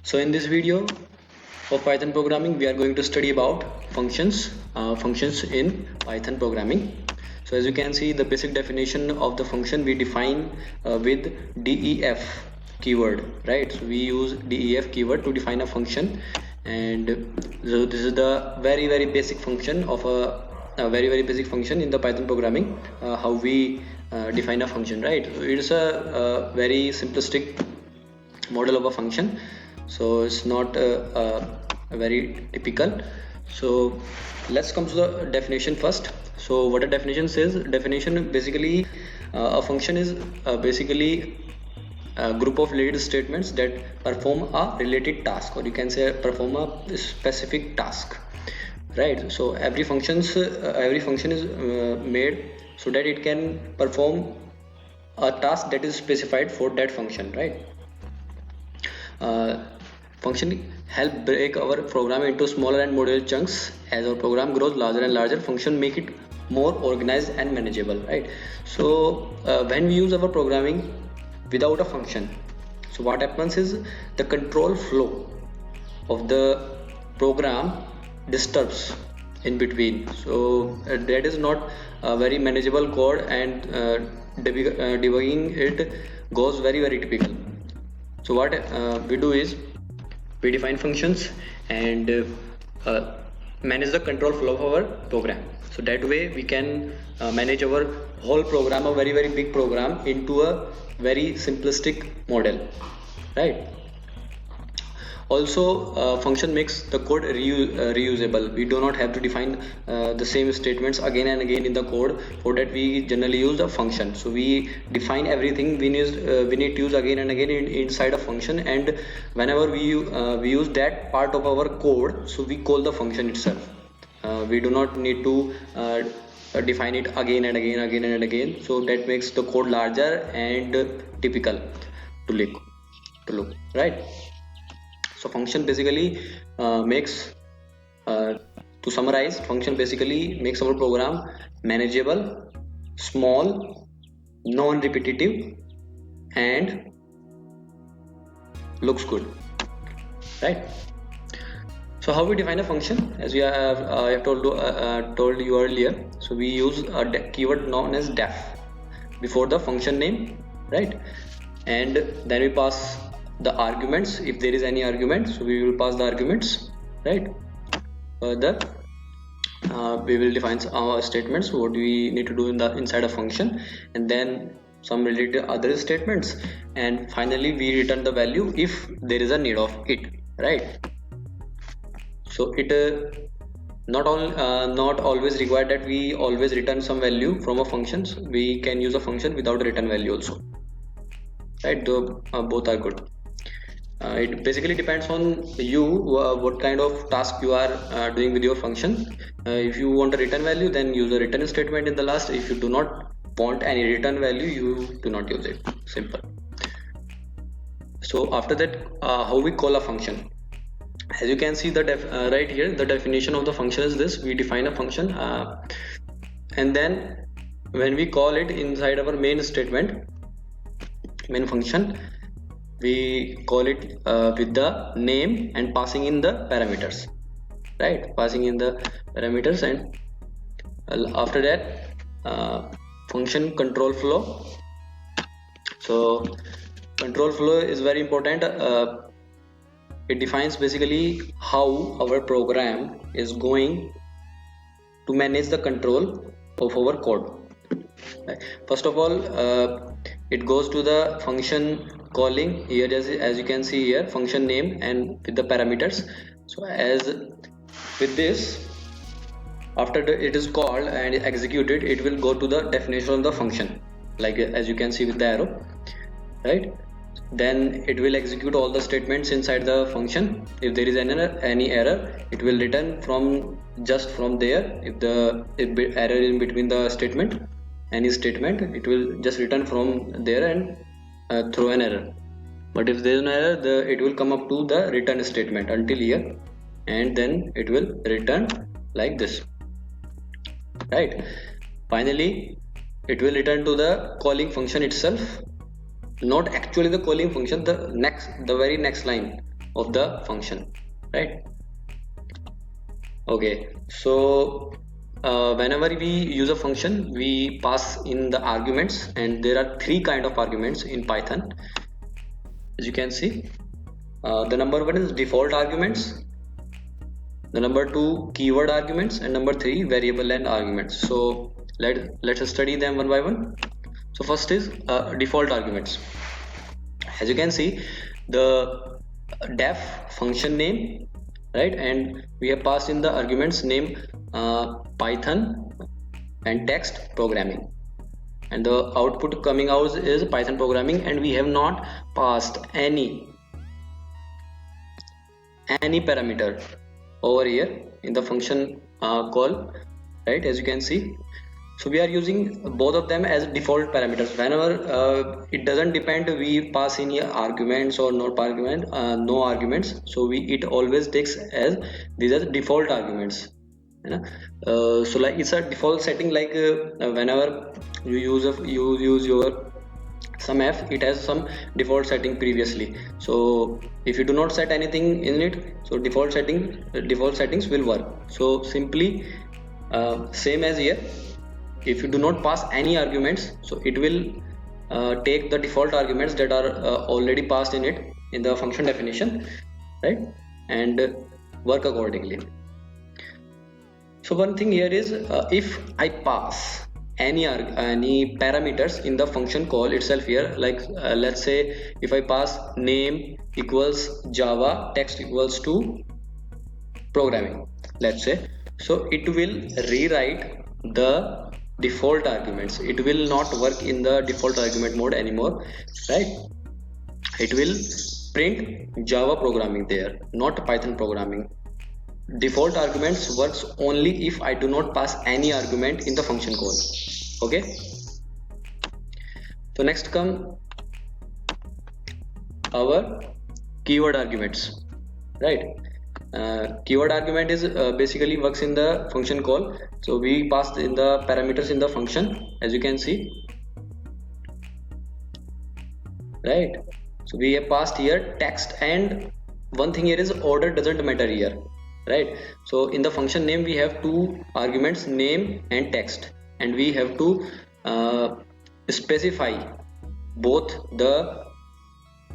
So in this video of Python programming, we are going to study about functions in Python programming. So as you can see, the basic definition of the function we define with def keyword, right? So we use def keyword to define a function, and so this is the very basic function of a very basic function in the Python programming. How we define a function, right? So it is a very simplistic model of a function, so it's not very typical. So let's come to the definition first. So what a definition says, definition basically a function is basically a group of related statements that perform a related task, or you can say perform a specific task, right? So every function is made so that it can perform a task that is specified for that function, right? Function help break our program into smaller and modular chunks. As our program grows larger and larger, function make it more organized and manageable, right? So when we use our programming without a function, so what happens is the control flow of the program disturbs in between. So that is not a very manageable code, and debugging it goes very typical. So what we do is we define functions and manage the control flow of our program. So that way we can manage our whole program, a very big program, into a very simplistic model, right? Also function makes the code reusable. We do not have to define the same statements again and again in the code. For that we generally use a function. So we define everything we need to use again and again inside a function, and whenever we use that part of our code, so we call the function itself. We do not need to define it again and again, so that makes the code larger and typical to look, right? So function basically makes to summarize, function basically makes our program manageable, small, non-repetitive, and looks good, right? So how we define a function, as I have told you earlier. So we use a keyword known as def before the function name, right? And then we pass the arguments if there is any argument. So we will pass the arguments, right? Further we will define our statements, what we need to do inside a function, and then some related other statements, and finally we return the value if there is a need of it, right? So it not always required that we always return some value from a function. We can use a function without a return value also, right? Though both are good. It basically depends on you, what kind of task you are doing with your function. If you want a return value, then use a return statement in the last. If you do not want any return value, you do not use it. Simple. So after that, how we call a function. As you can see right here, the definition of the function is this. We define a function, and then when we call it inside our main function, we call it with the name and passing in the parameters, right? Passing in the parameters, and after that function control flow. So control flow is very important. It defines basically how our program is going to manage the control of our code. First of all, it goes to the function calling here, as you can see here, function name and with the parameters. So as with this, after it is called and executed, it will go to the definition of the function, like as you can see with the arrow, right? Then it will execute all the statements inside the function. If there is any error, it will return from there. If the error is in between the statement, any statement, it will just return from there and throw an error. But if there is no error, it will come up to the return statement until here, and then it will return like this, right? Finally, it will return to the calling function itself, not actually the calling function, the very next line. of the function, right? Okay, so whenever we use a function, we pass in the arguments, and there are three kind of arguments in Python, as you can see. The number one is default arguments, the number two keyword arguments, and number three variable length arguments. So let's study them one by one. So first is default arguments. As you can see, the def function name, right, and we have passed in the arguments name Python and text programming, and the output coming out is Python programming, and we have not passed any parameter over here in the function call, right, as you can see. So we are using both of them as default parameters. Whenever it doesn't depend, we pass in here arguments or no arguments, so it always takes as these are default arguments, you know? So like it's a default setting, like whenever you use your SUMF, it has some default setting previously. So if you do not set anything in it, so default settings will work. So simply same as here, if you do not pass any arguments, so it will take the default arguments that are already passed in it in the function definition, right, and work accordingly. So one thing here is if I pass any parameters in the function call itself here, like let's say if I pass name equals Java, text equals to programming, let's say, so it will rewrite the default arguments. It will not work in the default argument mode anymore, right? It will print Java programming there, not Python programming. Default arguments works only if I do not pass any argument in the function call. Okay, so next come our keyword arguments, right? Keyword argument is basically works in the function call. So we passed in the parameters in the function, as you can see, right? So we have passed here text, and one thing here is order doesn't matter here, right? So in the function name we have two arguments, name and text, and we have to specify both the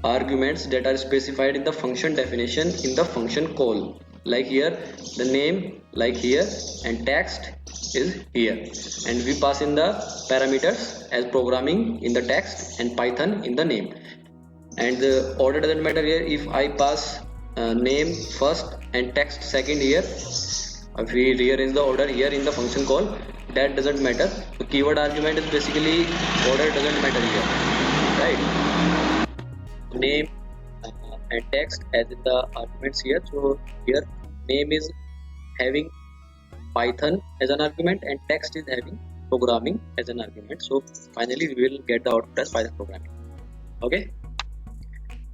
arguments that are specified in the function definition in the function call, like here the name, like here, and text is here, and we pass in the parameters as programming in the text and Python in the name, and the order doesn't matter here. If I pass name first and text second here, if we rearrange the order here in the function call, that doesn't matter. The keyword argument is basically order doesn't matter here, right? Name and text as in the arguments here. So here name is having Python as an argument and text is having programming as an argument. So finally we will get the output as Python programming. Okay,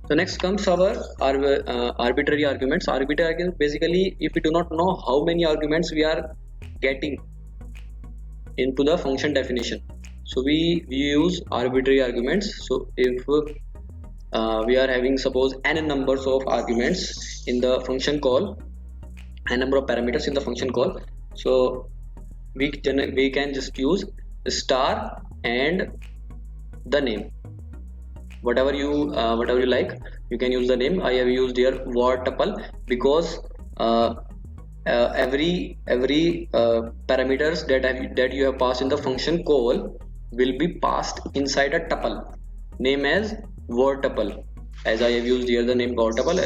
so next comes our arbitrary arguments. Arbitrary arguments, basically if we do not know how many arguments we are getting into the function definition, so we use arbitrary arguments. So if we are having suppose n numbers of arguments in the function call, n number of parameters in the function call, so we can just use star and the name, whatever you like, you can use the name. I have used here var tuple because every parameters that you have passed in the function call will be passed inside a tuple name as var tuple. As I have used here the name var tuple,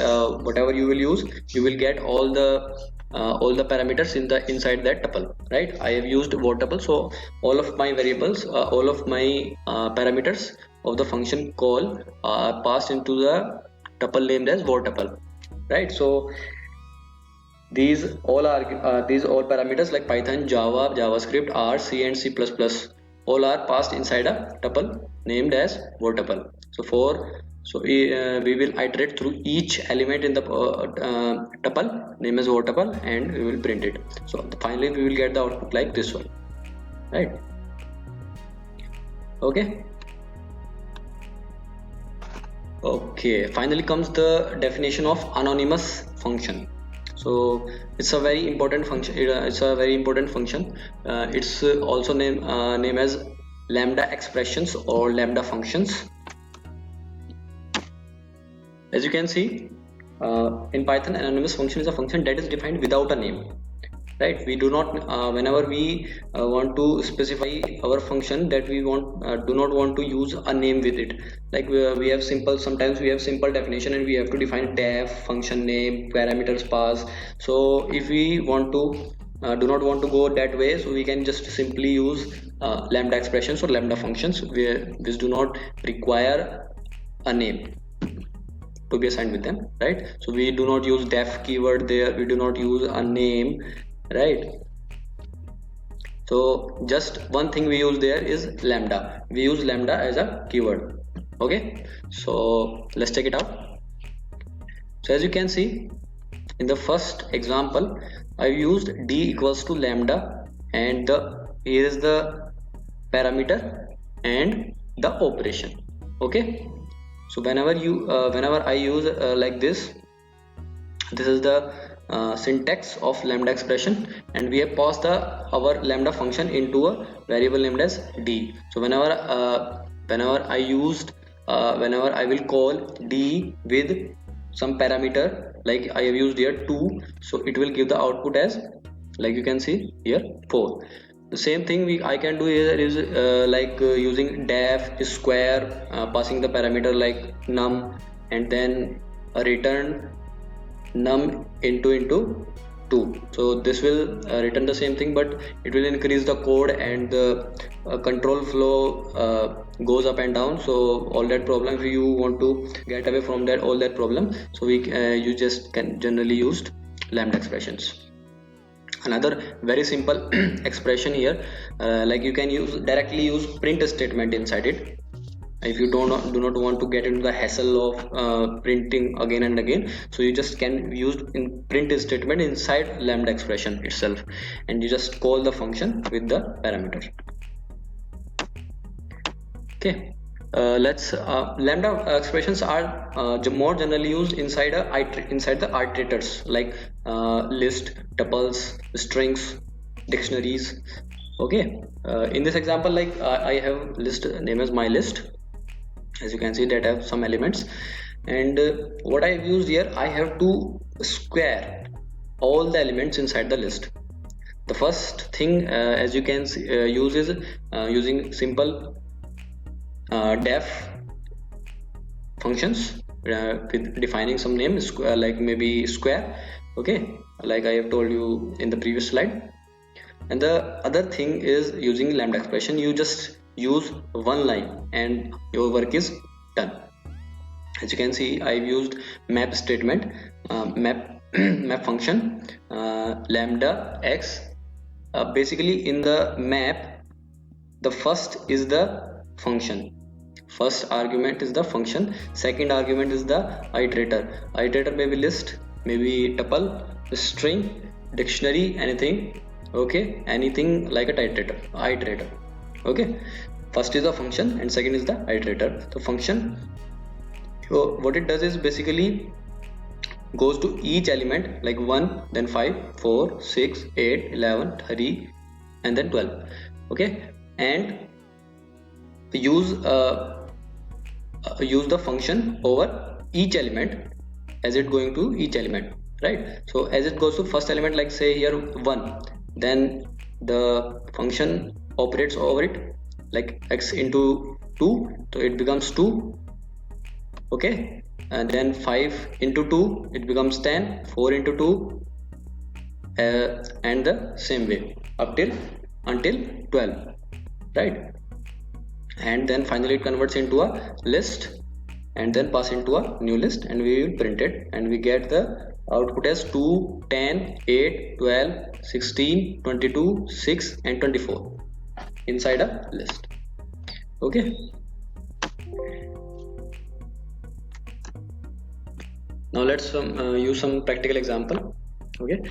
whatever you will use, you will get all the parameters inside that tuple, right? I have used var tuple, so all of my variables, all of my parameters of the function call are passed into the tuple named as var tuple, right? So these all parameters like Python, Java, JavaScript, R, C and C++ all are passed inside a tuple named as var tuple. So we will iterate through each element in the tuple name as var tuple, and we will print it. So finally we will get the output like this one, right? Okay, Okay, finally comes the definition of anonymous function. So it's a very important function. It's a very important function. It's also named as lambda expressions or lambda functions. As you can see, in Python, anonymous function is a function that is defined without a name. Right, we do not whenever we want to specify our function that we want do not want to use a name with it. Like we have simple, sometimes we have simple definition and we have to define def, function name, parameters pass. So if we want to do not want to go that way, so we can just simply use lambda expressions or lambda functions which do not require a name to be assigned with them, right? So we do not use def keyword there, we do not use a name, right? So just one thing we use there is lambda. We use lambda as a keyword. Okay, so let's check it out. So as you can see in the first example, I used d equals to lambda, and here is the parameter and the operation. Okay, so whenever I use like this is the syntax of lambda expression, and we have passed our lambda function into a variable named as d. So whenever I will call d with some parameter, like I have used here 2, so it will give the output as, like you can see here, 4. The same thing I can do here is using def square, passing the parameter like num, and then a return num into 2. So this will return the same thing, but it will increase the code, and the control flow goes up and down. So all that problem, if you want to get away from that all that problem, so you just can generally use lambda expressions. Another very simple expression here, like you can directly use print statement inside it. If you do not want to get into the hassle of printing again and again, so you just can use in print statement inside lambda expression itself, and you just call the function with the parameter. Okay, let's lambda expressions are more generally used inside the iterators, like list, tuples, strings, dictionaries. Okay, in this example, like I have list name as my list. As you can see, that have some elements, and what I have used here, I have to square all the elements inside the list. The first thing, as you can see, use is using simple def functions with defining some name, like maybe square. Okay, like I have told you in the previous slide. And the other thing is using lambda expression, you just use one line and your work is done. As you can see, I've used map statement, map function, lambda x. Basically in the map, the first is the function, first argument is the function, second argument is the iterator may be list, maybe tuple, string, dictionary, anything. Okay, anything like a iterator. Okay, first is the function and second is the iterator. The function, so what it does is basically goes to each element, like 1, then 5, 4, 6, 8, 11, 30, and then 12. Okay, and use the function over each element as it going to each element, right? So as it goes to first element, like say here 1, then the function operates over it, like x into 2, so it becomes 2. Okay, and then 5 into 2, it becomes 10, 4 into 2, and the same way up till until 12, right? And then finally it converts into a list and then pass into a new list, and we will print it, and we get the output as 2, 10, 8, 12, 16, 22, 6, and 24 inside a list. Okay, now let's use some practical example. Okay,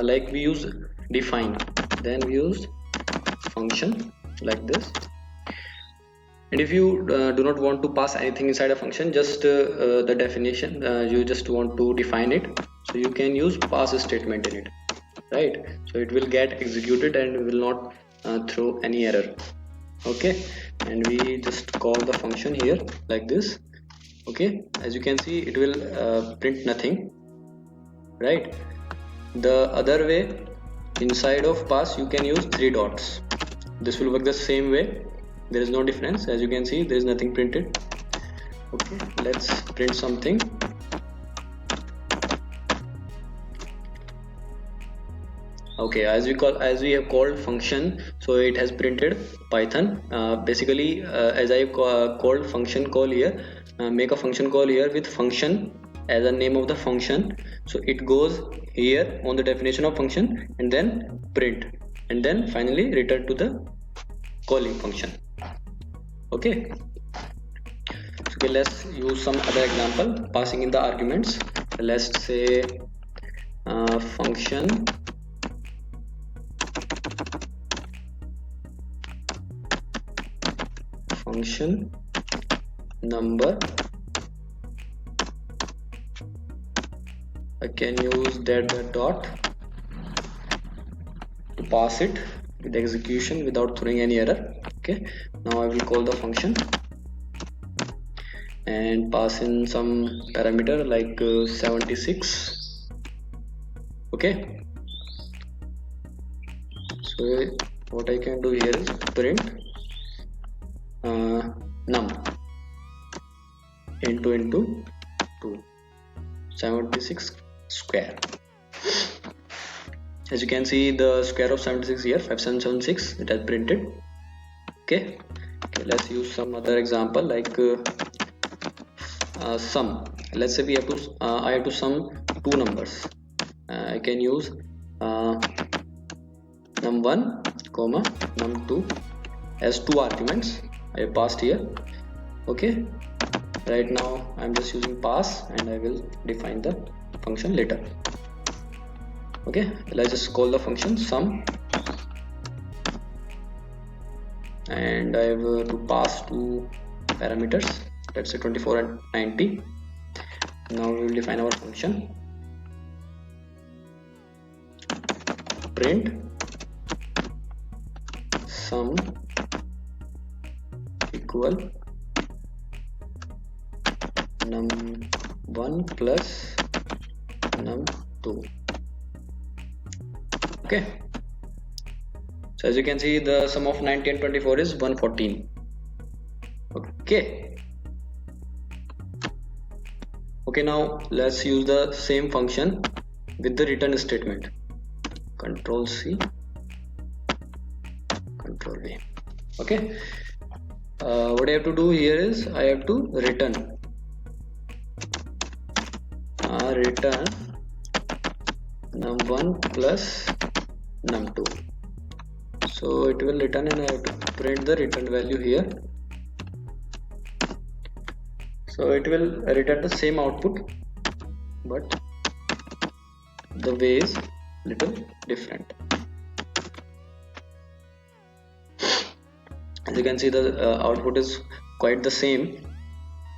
like we use define, then we use function like this, And if you do not want to pass anything inside a function, just the definition, you just want to define it, so you can use pass statement in it, right? So it will get executed and will not throw any error. Okay, and we just call the function here like this. Okay, as you can see, it will print nothing, right? The other way, inside of pass you can use 3 dots. This will work the same way. There is no difference. As you can see, there is nothing printed. Okay, let's print something. Okay, as we have called function, so it has printed Python. Basically, as I called function call here, make a function call here with function as a name of the function. So it goes here on the definition of function and then print, and then finally return to the calling function. Okay. Okay, let's use some other example, passing in the arguments. Let's say function number. I can use that dot to pass it with execution without throwing any error. Okay, now I will call the function and pass in some parameter like 76. Okay, so what I can do here is print num into 2 76 square. As you can see, the square of 76 here, 5776, it has printed. Okay, let's use some other example like sum. Let's say we have to I have to sum two numbers. I can use num1 comma num2 as two arguments I have passed here. Okay, right now I'm just using pass and I will define the function later. Okay, let's just call the function sum, and I have to pass two parameters, let's say 24 and 90. Now we will define our function. Print sum equal num1 plus num2. Okay, so as you can see, the sum of 90 and 24 is 114. Okay, now let's use the same function with the return statement. Control C, Control V. Okay, what I have to do here is I have to return num1 plus num2. So it will return, and I have to print the return value here. So it will return the same output, but the way is little different. As you can see, the output is quite the same,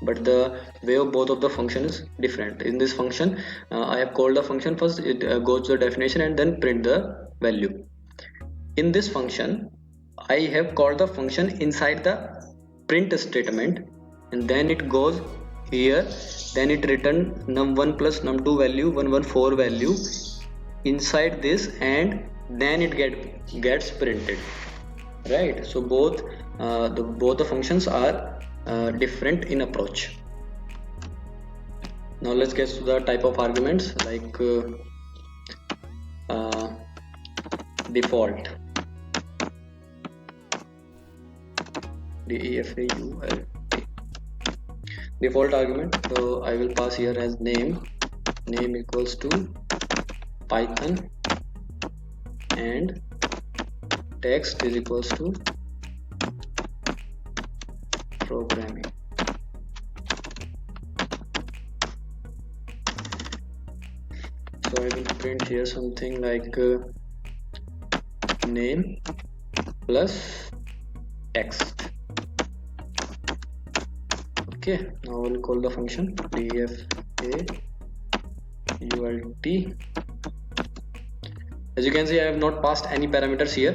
but the way of both of the function is different. In this function, I have called the function first, it goes to the definition and then print the value. In this function, I have called the function inside the print statement, and then it goes here, then it return num1 plus num2 value, 114 value inside this, and then it gets printed, right? So both the functions are different in approach. Now let's get to the type of arguments like default, default default argument. So I will pass here as name equals to Python, and text is equals to programming. So I will print here something like name plus text. Okay, now we'll call the function dfa ult. As you can see, I have not passed any parameters here.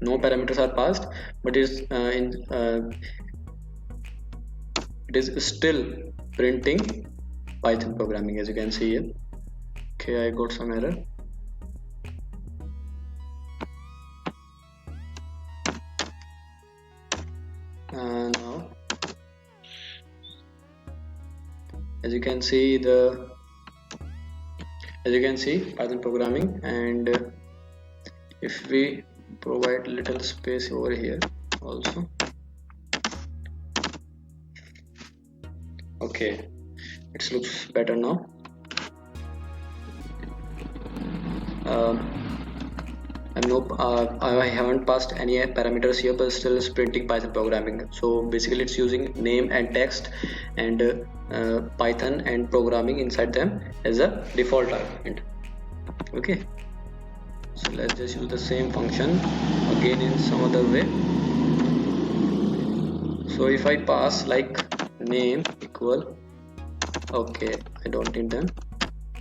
No parameters are passed, but it is still printing Python programming, as you can see here. Okay, I got some error. Now, as you can see, Python programming, and if we provide little space over here also. Okay, it looks better now. I haven't passed any parameters here, but still it's printing Python programming. So basically it's using name and text and Python and programming inside them as a default argument. Okay, so let's just use the same function again in some other way. So if I pass like name equal, okay, I don't need them,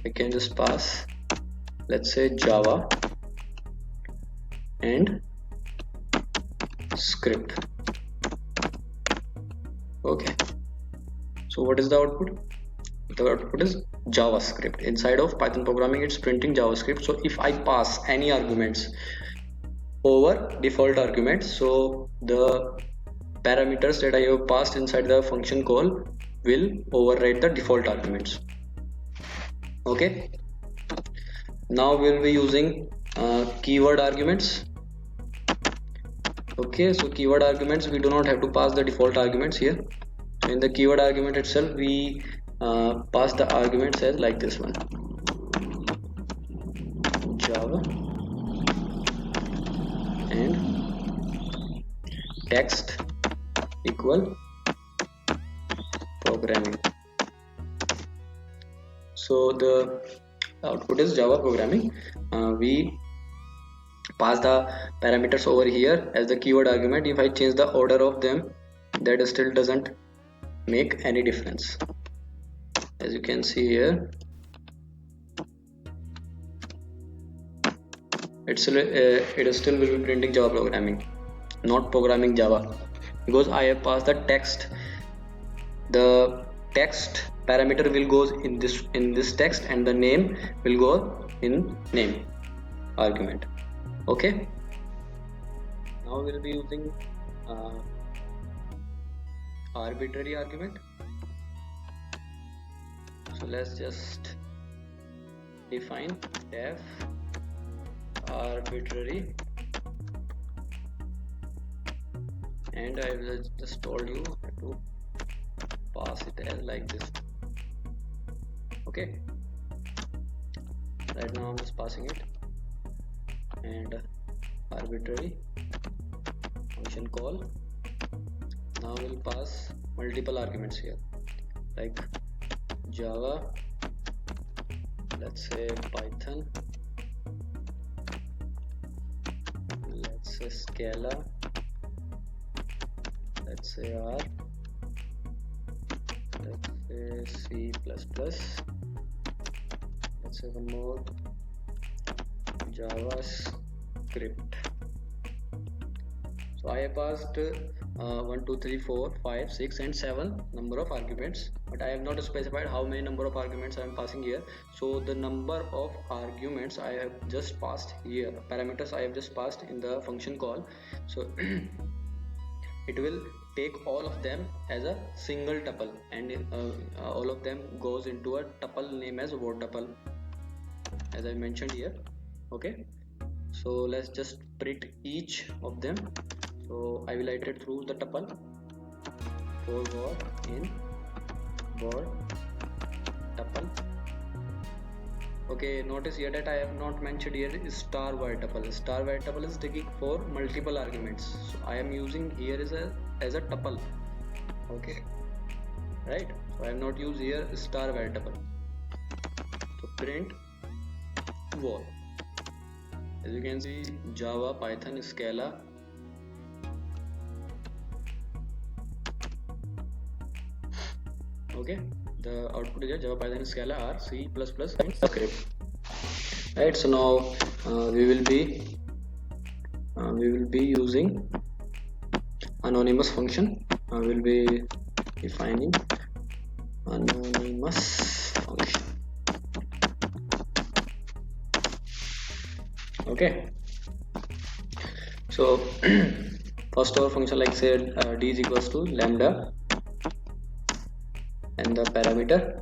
I can just pass, let's say, Java and script. Okay, so what is the output? The output is JavaScript. Inside of Python programming, it's printing JavaScript. So if I pass any arguments over default arguments, so the parameters that I have passed inside the function call will override the default arguments. Okay, now we'll be using keyword arguments. Okay, so keyword arguments, we do not have to pass the default arguments here. So in the keyword argument itself, we pass the arguments as like this one, Java and text equal programming. So the output is Java programming. We pass the parameters over here as the keyword argument. If I change the order of them, that still doesn't make any difference. As you can see here, it still will be printing Java programming, not programming Java, because I have passed the text. The text parameter will go in this text, and the name will go in name argument. Okay, now we'll be using arbitrary argument. So let's just define def arbitrary, and I will just told you to pass it as like this. Okay, right now I'm just passing it, and arbitrary function call. Now we'll pass multiple arguments here, like Java, let's say Python, let's say Scala, let's say R, let's say C++, let's say one more, JavaScript. So I have passed 1, 2, 3, 4, 5, 6 and 7 number of arguments, but I have not specified how many number of arguments I am passing here. So the number of arguments I have just passed here, parameters I have just passed in the function call, so it will take all of them as a single tuple, and all of them goes into a tuple named as word tuple, as I mentioned here. Okay, so let's just print each of them. So I will iterate through the tuple for word in word tuple. Okay, notice here that I have not mentioned here is star word tuple. Star word tuple is taking for multiple arguments, so I am using here as a tuple. Okay, right, so I have not used here star word tuple. So print word. As you can see, Java, Python, Scala, Okay, the output is Java, Python, Scala, R, C++, and script. Right, so now we will be using anonymous function. We'll be defining anonymous function. Okay, so first our function, like said, d is equals to lambda and the parameter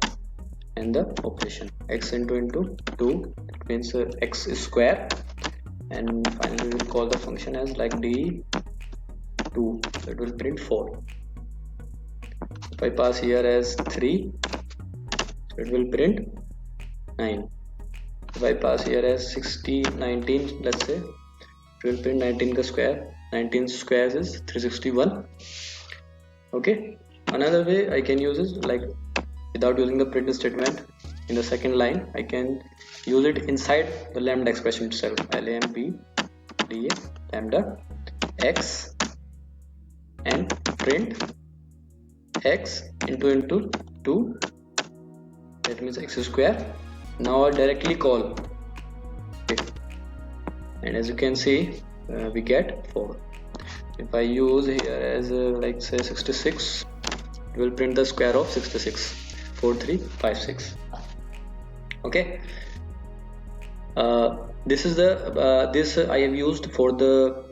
and the operation x into 2, it means x is square, and finally we will call the function as like d2, so it will print 4. If I pass here as 3, so it will print 9. If I pass here as 19, let's say, it will print 19 ka square. 19 squares is 361. Okay, another way I can use is, like, without using the print statement in the second line, I can use it inside the lambda expression itself. lambda lambda x and print x into 2, that means x square. Now I directly call it, and as you can see, we get 4. If I use here as like say 66, it will print the square of 66, 4356. Okay, this is the this I have used for the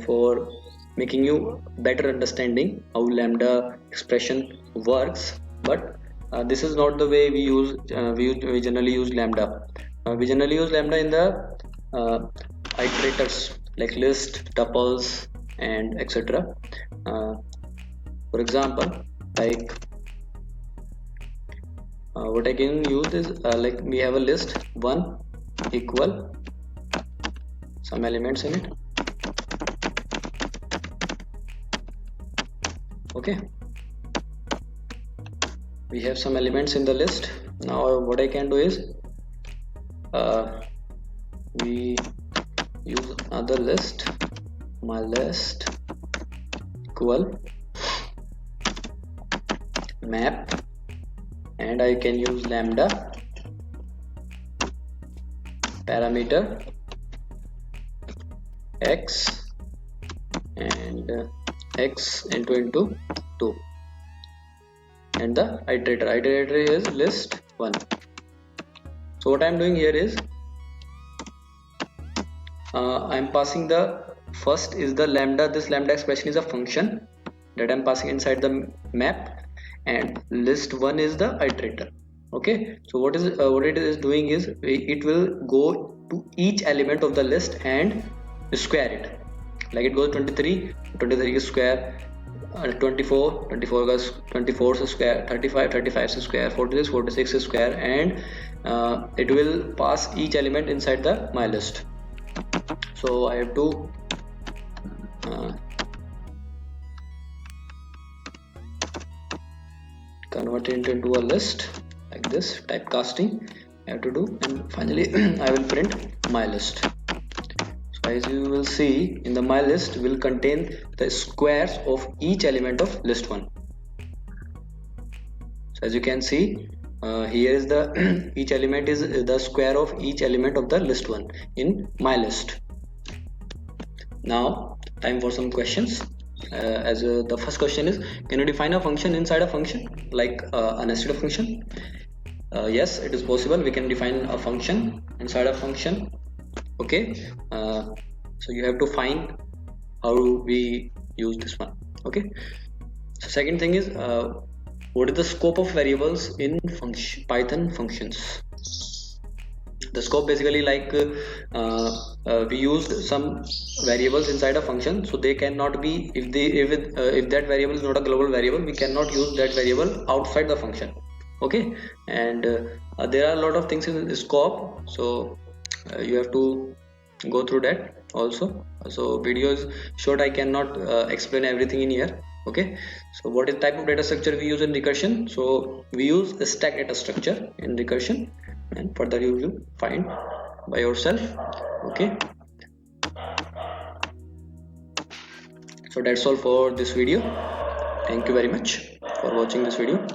for making you better understanding how lambda expression works, but this is not the way we generally use lambda. We generally use lambda in the iterators like list, tuples, and etc. For example, like what I can use is like we have a list 1 equal some elements in it. Okay, we have some elements in the list. Now what I can do is we use another list, my list equal map, and I can use lambda parameter x and x into 2, and the iterator is list 1. So what I'm doing here is I'm passing the first is the lambda. This lambda expression is a function that I'm passing inside the map, and list 1 is the iterator. Okay, so what it is doing is it will go to each element of the list and square it. Like it goes 23 is square, 24 is 24 is square, 35 is square, 46 is square, and it will pass each element inside the my list. So I have to convert it into a list like this, typecasting I have to do, and finally I will print my list. So as you will see, in the my list will contain the squares of each element of list 1. So as you can see, here is the each element is the square of each element of the list 1 in my list. Now time for some questions. The first question is, can you define a function inside a function, like a nested function? Yes, it is possible. We can define a function inside a function. Okay, so you have to find how we use this one. Okay, so second thing is, what is the scope of variables in Python functions? The scope basically, like we use some variables inside a function, so they cannot be, if that variable is not a global variable, we cannot use that variable outside the function. Okay, and there are a lot of things in the scope, so you have to go through that also. So video is short, I cannot explain everything in here. Okay, so what is type of data structure we use in recursion? So we use a stack data structure in recursion, and further you will find by yourself. Okay, so that's all for this video. Thank you very much for watching this video.